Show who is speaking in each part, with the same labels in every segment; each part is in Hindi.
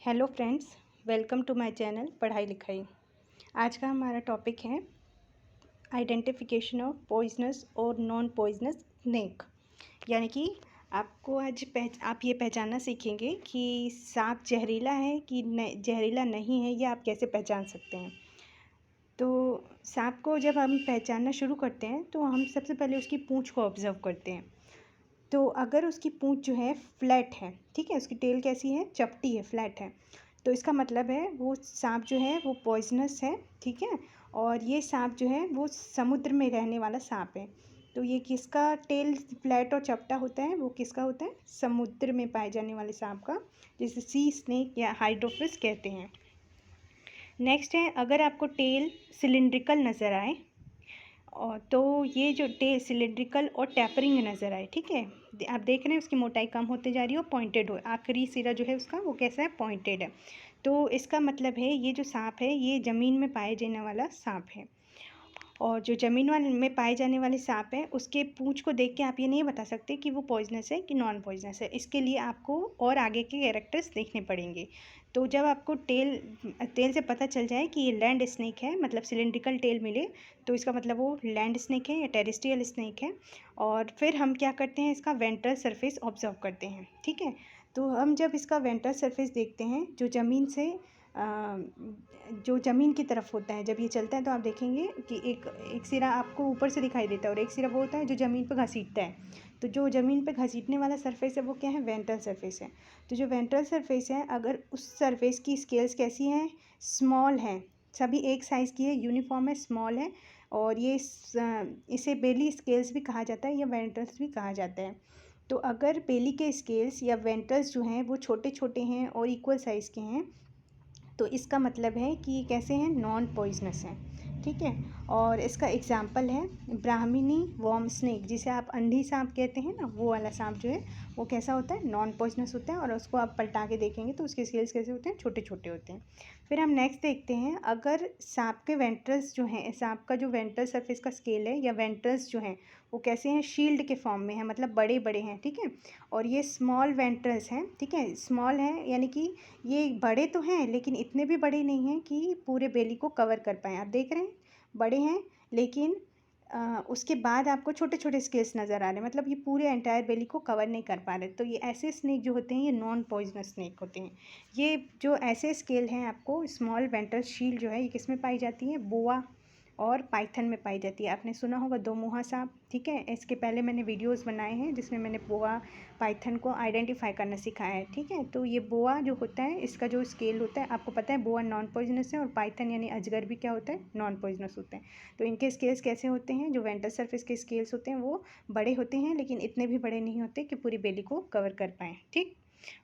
Speaker 1: Hello friends, welcome to my channel Padhai Likhai. आज का हमारा टॉपिक है आइडेंटिफिकेशन ऑफ पॉइजनस और नॉन पॉइजनस स्नेक। यानी कि आपको आज आप ये पहचानना सीखेंगे कि सांप जहरीला है कि जहरीला नहीं है, ये आप कैसे पहचान सकते हैं। तो सांप को जब हम पहचानना शुरू करते हैं तो हम सबसे पहले उसकी पूँछ को ऑब्ज़र्व करते हैं। तो अगर उसकी पूँछ जो है फ्लैट है, ठीक है, उसकी टेल कैसी है, चपटी है, फ्लैट है, तो इसका मतलब है वो सांप जो है वो पॉइजनस है, ठीक है। और ये सांप जो है वो समुद्र में रहने वाला सांप है। तो ये किसका टेल फ्लैट और चपटा होता है, वो किसका होता है, समुद्र में पाए जाने वाले सांप का, जिसे सी स्नेक या हाइड्रोफिस कहते हैं। नेक्स्ट है, अगर आपको टेल सिलिंड्रिकल नज़र आए और तो ये जो टेल सिलिंड्रिकल और टैपरिंग नज़र आए, ठीक है, आप देख रहे हैं उसकी मोटाई कम होते जा रही है और पॉइंटेड हो, आखिरी सिरा जो है उसका वो कैसा है, पॉइंटेड है। तो इसका मतलब है ये जो सांप है ये ज़मीन में पाए जाने वाला सांप है। और जो ज़मीन वाले में पाए जाने वाले सांप हैं उसके पूँछ को देख के आप ये नहीं बता सकते कि वो पॉइजनस है कि नॉन पॉइजनस है। इसके लिए आपको और आगे के कैरेक्टर्स देखने पड़ेंगे। तो जब आपको टेल से पता चल जाए कि ये लैंड स्नेक है, मतलब सिलिंड्रिकल टेल मिले, तो इसका मतलब वो लैंड स्नेक है या टेरेस्ट्रियल स्नेक है। और फिर हम क्या करते हैं, इसका वेंट्रल सरफेस ऑब्जर्व करते हैं, ठीक है। तो हम जब इसका वेंट्रल सरफेस देखते हैं जो ज़मीन की तरफ होता है, जब ये चलता है तो आप देखेंगे कि एक एक सिरा आपको ऊपर से दिखाई देता है और एक सिरा वो होता है जो ज़मीन पर घसीटता है। तो जो ज़मीन पे घसीटने वाला सरफेस है वो क्या है, वेंट्रल सरफेस है। तो जो वेंट्रल सरफेस है, अगर उस सरफेस की स्केल्स कैसी हैं, स्मॉल हैं, सभी एक साइज़ की है, यूनिफॉर्म है, स्मॉल है। और इसे बेली स्केल्स भी कहा जाता है या वेंट्रल्स भी कहा जाता है। तो अगर बेली के स्केल्स या वेंट्रल्स जो हैं वो छोटे छोटे हैं और इक्वल साइज़ के हैं, तो इसका मतलब है कि ये कैसे हैं, नॉन पॉइजनस हैं, ठीक है। और इसका एग्जांपल है ब्राह्मिनी वॉर्म स्नेक, जिसे आप अंधी सांप कहते हैं ना, वो वाला सांप जो है वो कैसा होता है, नॉन पॉइजनस होता है। और उसको आप पलटा के देखेंगे तो उसके स्केल्स कैसे होते हैं, छोटे छोटे होते हैं। फिर हम नेक्स्ट देखते हैं, अगर सांप के वेंट्रल्स जो हैं, सांप का जो वेंट्रल सरफेस का स्केल है या वेंट्रल्स जो हैं वो कैसे हैं, शील्ड के फॉर्म में है, मतलब बड़े बड़े हैं, ठीक है। और ये स्मॉल वेंट्रल्स हैं, ठीक है, स्मॉल हैं, यानी कि ये बड़े तो हैं लेकिन इतने भी बड़े नहीं हैं कि पूरे बेली को कवर कर पाएँ। आप देख रहे हैं बड़े हैं, लेकिन उसके बाद आपको छोटे छोटे स्केल्स नज़र आ रहे हैं, मतलब ये पूरे एंटायर बेली को कवर नहीं कर पा रहे। तो ये ऐसे स्नेक जो होते हैं ये नॉन पॉइजनस स्नेक होते हैं। ये जो ऐसे स्केल हैं, आपको स्मॉल वेंट्रल शील्ड जो है ये किस में पाई जाती है, बोआ और पाइथन में पाई जाती है। आपने सुना होगा दो मुहा सांप, ठीक है, इसके पहले मैंने वीडियोस बनाए हैं जिसमें मैंने बोआ पाइथन को आइडेंटिफाई करना सिखाया है, ठीक है। तो ये बोआ जो होता है, इसका जो स्केल होता है, आपको पता है बोआ नॉन पॉइजनस है और पाइथन यानी अजगर भी क्या होता है, नॉन पॉइजनस होते हैं। तो इनके स्केल्स कैसे होते हैं, जो वेंट्रल सरफेस के स्केल्स होते हैं वो बड़े होते हैं लेकिन इतने भी बड़े नहीं होते कि पूरी बेली को कवर कर पाएँ, ठीक।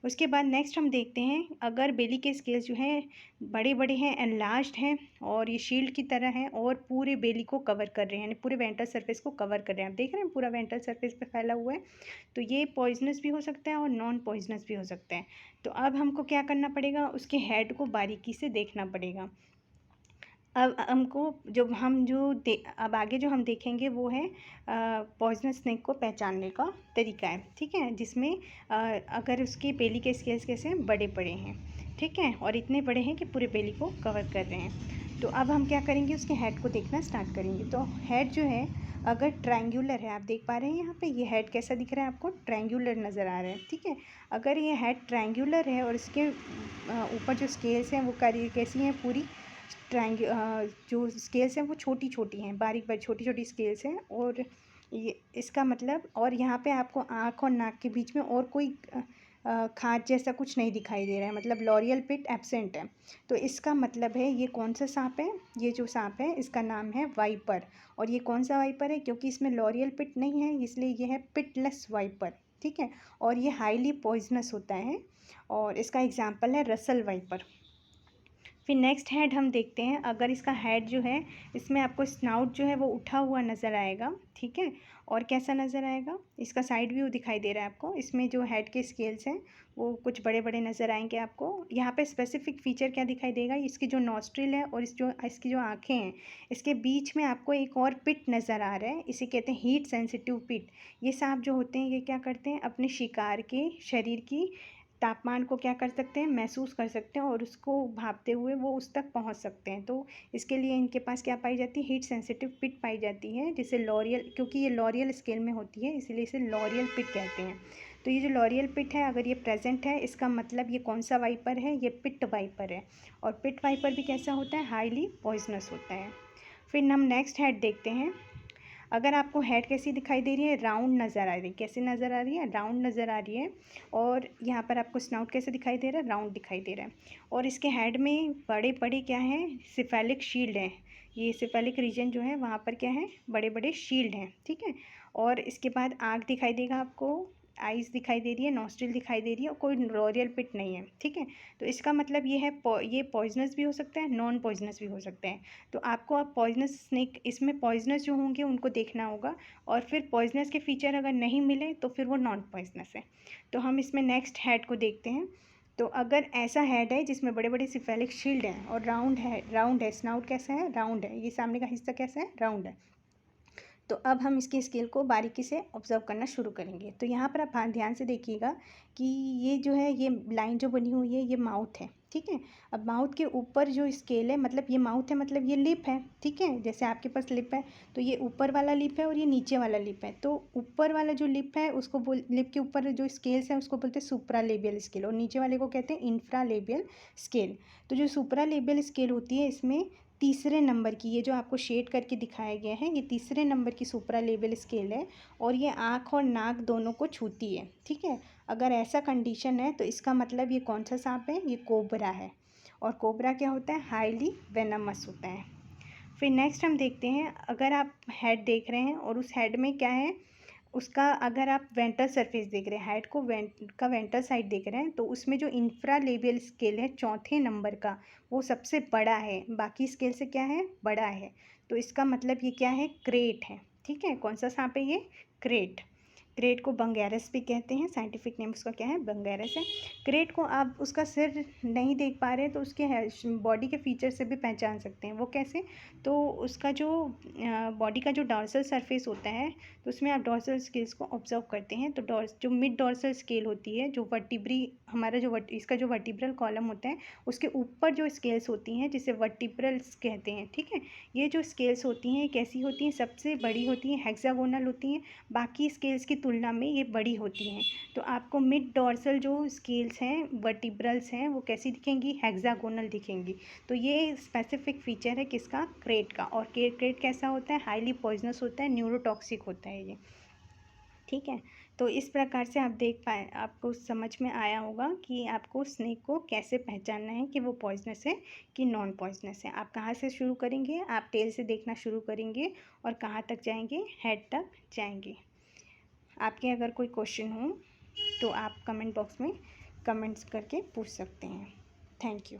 Speaker 1: उसके बाद नेक्स्ट हम देखते हैं, अगर बेली के स्केल्स जो हैं बड़े बड़े हैं, एनलार्ज्ड हैं और ये शील्ड की तरह हैं और पूरे बेली को कवर कर रहे हैं, यानी पूरे वेंट्रल सरफेस को कवर कर रहे हैं, आप देख रहे हैं पूरा वेंट्रल सरफेस पे फैला हुआ है। तो ये पॉइजनस भी हो सकता है और नॉन पॉइजनस भी हो सकता है। तो अब हमको क्या करना पड़ेगा, उसके हेड को बारीकी से देखना पड़ेगा। अब हमको अब आगे जो हम देखेंगे वो है पॉइजनस स्नेक को पहचानने का तरीका है, ठीक है, जिसमें अगर उसकी बेली के स्केल्स कैसे हैं, बड़े बड़े हैं, ठीक है, और इतने बड़े हैं कि पूरे बेली को कवर कर रहे हैं। तो अब हम क्या करेंगे, उसके हेड को देखना स्टार्ट करेंगे। तो हेड जो है अगर ट्रायंगुलर है, आप देख पा रहे हैं यहाँ पे ये हेड कैसा दिख रहा है आपको, ट्रायंगुलर नज़र आ रहा है, ठीक है। अगर ये हेड ट्रायंगुलर है और इसके ऊपर जो स्केल्स हैं वो कैसी हैं, पूरी जो स्केल्स हैं वो छोटी छोटी हैं, बारीक बारीक छोटी छोटी स्केल्स हैं। और ये इसका मतलब, और यहाँ पे आपको आँख और नाक के बीच में और कोई खाँच जैसा कुछ नहीं दिखाई दे रहा है, मतलब लॉरियल पिट एब्सेंट है। तो इसका मतलब है ये कौन सा सांप है, ये जो सांप है इसका नाम है वाइपर। और ये कौन सा वाइपर है, क्योंकि इसमें लॉरियल पिट नहीं है इसलिए ये है पिटलेस वाइपर, ठीक है। और ये हाईली पॉइजनस होता है और इसका एग्जाम्पल है रसल वाइपर। फिर नेक्स्ट हेड हम देखते हैं, अगर इसका हेड जो है इसमें आपको स्नाउट जो है वो उठा हुआ नज़र आएगा, ठीक है। और कैसा नज़र आएगा, इसका साइड व्यू दिखाई दे रहा है आपको, इसमें जो हेड के स्केल्स हैं वो कुछ बड़े बड़े नज़र आएंगे आपको। यहाँ पे स्पेसिफिक फीचर क्या दिखाई देगा, इसकी जो नॉस्ट्रिल है और इसकी जो आँखें हैं, इसके बीच में आपको एक और पिट नज़र आ रहा है, इसे कहते हैं हीट सेंसिटिव पिट। ये सांप जो होते हैं ये क्या करते हैं, अपने शिकार के शरीर की तापमान को क्या कर सकते हैं, महसूस कर सकते हैं और उसको भापते हुए वो उस तक पहुंच सकते हैं। तो इसके लिए इनके पास क्या पाई जाती है, हीट सेंसिटिव पिट पाई जाती है, जिसे लॉरियल, क्योंकि ये लॉरियल स्केल में होती है इसलिए इसे लॉरियल पिट कहते हैं। तो ये जो लॉरियल पिट है अगर ये प्रेजेंट है, इसका मतलब ये कौन सा वाइपर है, ये पिट वाइपर है। और पिट वाइपर भी कैसा होता है, हाईली पॉइजनस होता है। फिर हम नेक्स्ट हेड देखते हैं। अगर आपको हेड कैसी दिखाई दे रही है, राउंड नज़र आ रही है, कैसे नज़र आ रही है, राउंड नज़र आ रही है। और यहाँ पर आपको स्नाउट कैसे दिखाई दे रहा है, राउंड दिखाई दे रहा है। और इसके हेड में बड़े बड़े क्या है, सिफेलिक शील्ड है। ये सिफेलिक रीजन जो है वहाँ पर क्या है, बड़े बड़े शील्ड हैं, ठीक है। और इसके बाद आँख दिखाई देगा आपको, आइज़ दिखाई दे रही है, नॉस्ट्रिल दिखाई दे रही है और कोई लॉरियल पिट नहीं है, ठीक है। तो इसका मतलब ये है ये पॉइजनस भी हो सकता है, नॉन पॉइजनस भी हो सकता है। तो आपको अब पॉइजनस स्नेक, इसमें पॉइजनस जो होंगे उनको देखना होगा और फिर पॉइजनस के फीचर अगर नहीं मिले तो फिर वो नॉन पॉइजनस है। तो हम इसमें नेक्स्ट हेड को देखते हैं। तो अगर ऐसा हेड है जिसमें बड़े बड़े सिफेलिक शील्ड हैं और राउंड है, स्नाउट कैसा है, राउंड है, ये सामने का हिस्सा कैसा है, राउंड है। तो अब हम इसकी स्केल को बारीकी से ऑब्जर्व करना शुरू करेंगे। तो यहाँ पर आप ध्यान से देखिएगा कि ये जो है, ये लाइन जो बनी हुई है ये माउथ है, ठीक है। अब माउथ के ऊपर जो स्केल है, मतलब ये माउथ है, मतलब ये लिप है, ठीक है। जैसे आपके पास लिप है तो ये ऊपर वाला लिप है और ये नीचे वाला लिप है। तो ऊपर वाला जो लिप है उसको लिप के ऊपर जो स्केल्स हैं उसको बोलते हैं सुप्रालेबियल स्केल और नीचे वाले को कहते हैं इंफ्रालेबियल स्केल। तो जो सुप्रालेबियल स्केल होती है इसमें तीसरे नंबर की, ये जो आपको शेड करके दिखाया गया है, ये तीसरे नंबर की सुप्रालेबियल स्केल है और ये आँख और नाक दोनों को छूती है, ठीक है। अगर ऐसा कंडीशन है तो इसका मतलब ये कौन सा सांप है, ये कोबरा है। और कोबरा क्या होता है, हाईली वेनमस होता है। फिर नेक्स्ट हम देखते हैं, अगर आप हेड देख रहे हैं और उस हेड में क्या है, उसका अगर आप वेंट्रल सरफेस देख रहे हैं, हेड को का वेंट्रल साइड देख रहे हैं, तो उसमें जो इंफ्रालेबियल स्केल है चौथे नंबर का, वो सबसे बड़ा है, बाकी स्केल से क्या है, बड़ा है। तो इसका मतलब ये क्या है, क्रेट है, ठीक है। कौन सा सांप है ये, क्रेट। क्रेट को बंगैरस भी कहते हैं, साइंटिफिक नेम उसका क्या है, बंगैरस है। क्रेट को आप उसका सिर नहीं देख पा रहे तो उसके बॉडी के फीचर से भी पहचान सकते हैं। वो कैसे, तो उसका जो बॉडी का जो डॉर्सल सरफेस होता है, तो उसमें आप डॉर्सल स्केल्स को ऑब्जर्व करते हैं। तो जो मिड डॉर्सल स्केल होती है, जो वर्टिब्री, हमारा जो इसका जो वर्टिब्रल कॉलम होता है उसके ऊपर जो स्केल्स होती हैं जिसे वर्टिब्रल्स कहते हैं, ठीक है। ये जो स्केल्स होती हैं कैसी होती हैं, सबसे बड़ी होती हैं, हेक्सागोनल होती हैं, बाकी स्केल्स की तुलना में ये बड़ी होती हैं। तो आपको मिड डॉर्सल जो स्केल्स हैं, वर्टिब्रल्स हैं, वो कैसी दिखेंगी, हेक्सागोनल दिखेंगी। तो ये स्पेसिफिक फीचर है किसका, क्रेट का। और क्रेट कैसा होता है, हाईली पॉइजनस होता है, न्यूरोटॉक्सिक होता है ये, ठीक है। तो इस प्रकार से आप देख पाए, आपको समझ में आया होगा कि आपको स्नेक को कैसे पहचानना है कि वो पॉइजनस है कि नॉन पॉइजनस है। आप कहाँ से शुरू करेंगे, आप टेल से देखना शुरू करेंगे और कहाँ तक जाएंगे, हेड तक जाएंगे। आपके अगर कोई क्वेश्चन हो तो आप कमेंट बॉक्स में कमेंट्स करके पूछ सकते हैं। Thank you.